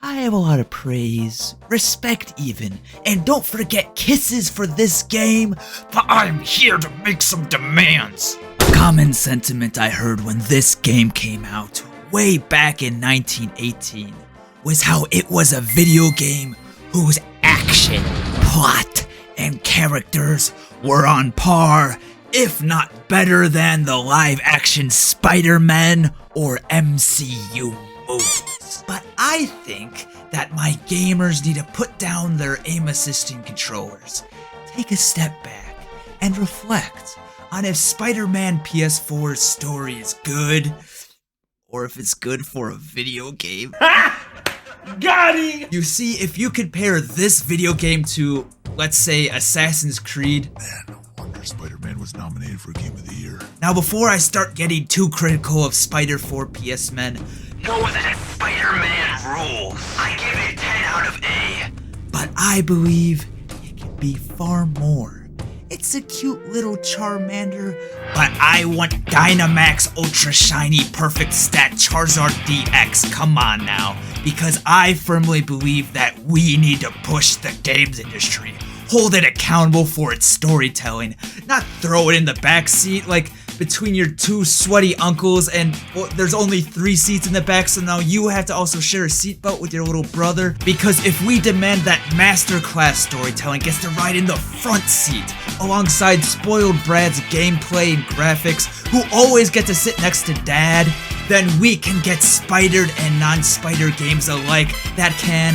I have a lot of praise, respect even, and don't forget kisses for this game, but I'm here to make some demands. A common sentiment I heard when this game came out, way back in 1918, was how it was a video game whose action, plot, and characters were on par, if not better than the live-action Spider-Man or MCU movies. But I think that my gamers need to put down their aim-assisting controllers, take a step back, and reflect on if Spider-Man PS4's story is good, or if it's good for a video game. Got him! You see, if you compare this video game to, let's say, Assassin's Creed. Man, no wonder Spider-Man was nominated for Game of the Year. Now, before I start getting too critical of Spider-4 PS Men, know that Spider-Man rules. I give it 10 out of A. But I believe it can be far more. It's a cute little Charmander, but I want Dynamax Ultra Shiny Perfect Stat Charizard DX, come on now, because I firmly believe that we need to push the games industry, hold it accountable for its storytelling, not throw it in the backseat like between your two sweaty uncles and there's only 3 seats in the back, so now you have to also share a seatbelt with your little brother. Because if we demand that masterclass storytelling gets to ride in the front seat alongside spoiled Brad's gameplay and graphics, who always get to sit next to Dad, then we can get spidered and non-spider games alike that can,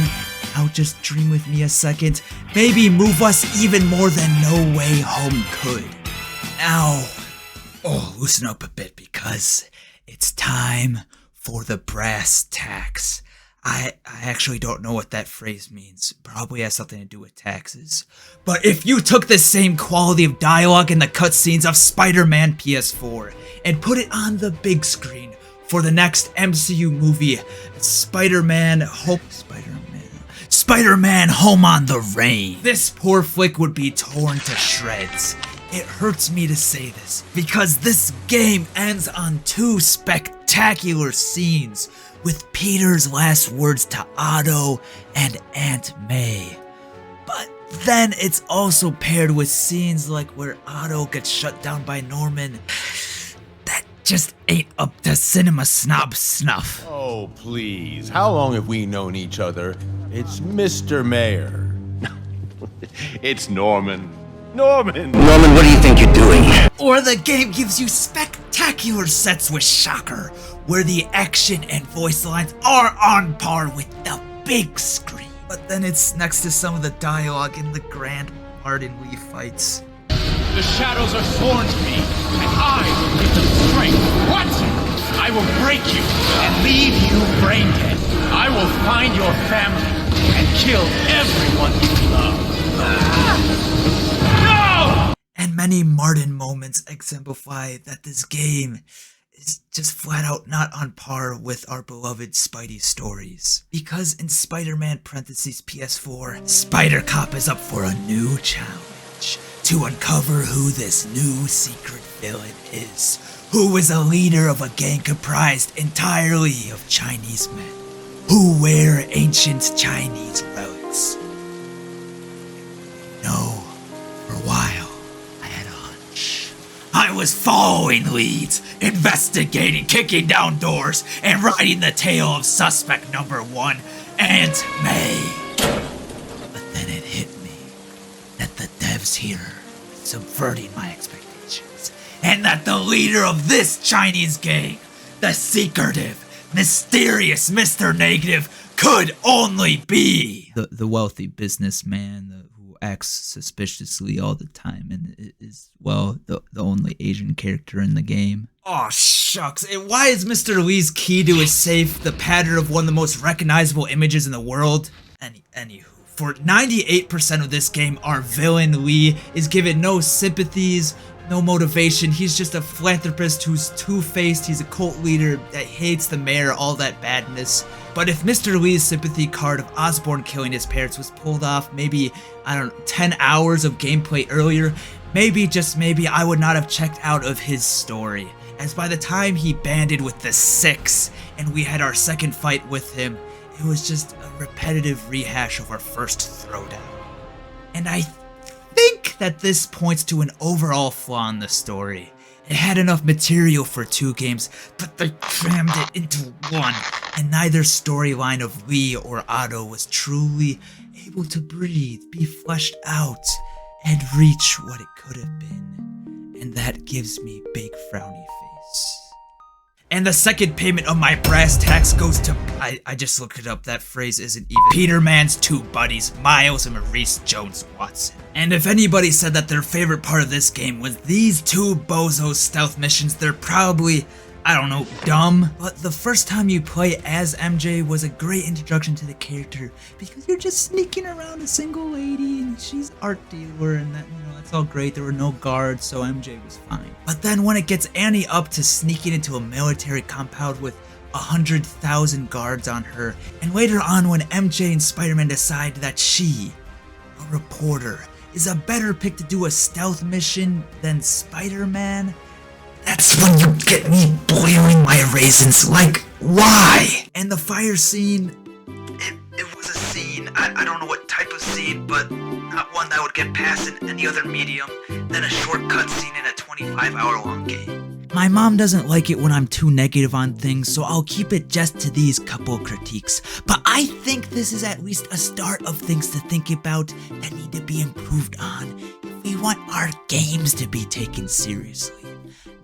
now just dream with me a second, maybe move us even more than No Way Home could. Now, loosen up a bit because it's time for the brass tacks. I actually don't know what that phrase means. Probably has something to do with taxes. But if you took the same quality of dialogue in the cutscenes of Spider-Man PS4 and put it on the big screen for the next MCU movie, Spider-Man Home on the Range, this poor flick would be torn to shreds. It hurts me to say this, because this game ends on 2 spectacular scenes, with Peter's last words to Otto and Aunt May. But then it's also paired with scenes like where Otto gets shut down by Norman. That just ain't up to cinema snob snuff. Oh, please. How long have we known each other? It's Mr. Mayor. It's Norman. Norman, what do you think you're doing? Or the game gives you spectacular sets with Shocker, where the action and voice lines are on par with the big screen. But then it's next to some of the dialogue in the grand Martin Lee fights. The shadows are sworn to me, and I will give them strength. What? I will break you and leave you brain dead. I will find your family and kill everyone you love. And many Martin moments exemplify that this game is just flat out not on par with our beloved Spidey stories. Because in Spider-Man PS4, Spider-Cop is up for a new challenge to uncover who this new secret villain is, who is a leader of a gang comprised entirely of Chinese men, who wear ancient Chinese relics. No, for a while, I was following leads, investigating, kicking down doors, and riding the tail of suspect number 1, Aunt May. But then it hit me that the devs here are subverting my expectations, and that the leader of this Chinese gang, the secretive, mysterious Mr. Negative, could only be the wealthy businessman who acts suspiciously all the time and is, well, the only Asian character in the game. Aw, shucks. Why is Mr. Lee's key to his safe the pattern of one of the most recognizable images in the world? Anywho, for 98% of this game, our villain Lee is given no sympathies, no motivation. He's just a philanthropist who's two-faced. He's a cult leader that hates the mayor, all that badness. But if Mr. Lee's sympathy card of Osborn killing his parents was pulled off maybe, 10 hours of gameplay earlier, maybe, just maybe, I would not have checked out of his story. As by the time he banded with the Six and we had our second fight with him, It was just a repetitive rehash of our first throwdown. And I think that this points to an overall flaw in the story. It had enough material for 2 games, but they crammed it into one, and neither storyline of Lee or Otto was truly able to breathe, be fleshed out, and reach what it could have been. And that gives me big frowny face. And the second payment of my brass tacks goes to... I just looked it up, that phrase isn't even... Peterman's 2 buddies, Miles and Maurice Jones-Watson. And if anybody said that their favorite part of this game was these 2 bozos stealth missions, they're probably, I don't know, dumb. But the first time you play as MJ was a great introduction to the character, because you're just sneaking around a single lady and she's an art dealer, and that, that's all great. There were no guards, so MJ was fine. But then when it gets Annie up to sneaking into a military compound with 100,000 guards on her, and later on when MJ and Spider-Man decide that she, a reporter, is a better pick to do a stealth mission than Spider-Man, that's when you get me boiling my raisins. Like, why? And the fire scene, it was a scene. I don't know what type of scene, but not one that would get past in any other medium than a shortcut scene in a 25-hour-long game. My mom doesn't like it when I'm too negative on things, so I'll keep it just to these couple critiques. But I think this is at least a start of things to think about that need to be improved on if we want our games to be taken seriously.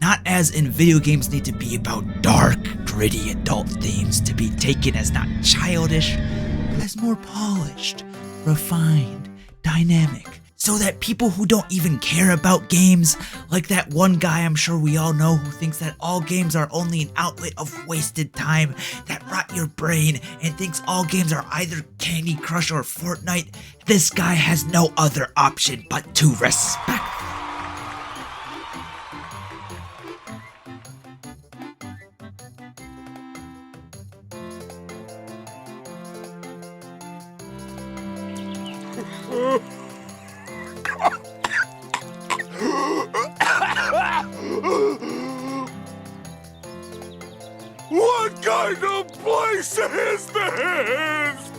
Not as in video games need to be about dark, gritty adult themes to be taken as not childish, but as more polished, refined, dynamic. So that people who don't even care about games, like that one guy I'm sure we all know who thinks that all games are only an outlet of wasted time that rot your brain and thinks all games are either Candy Crush or Fortnite, this guy has no other option but to respect. What kind of place is this?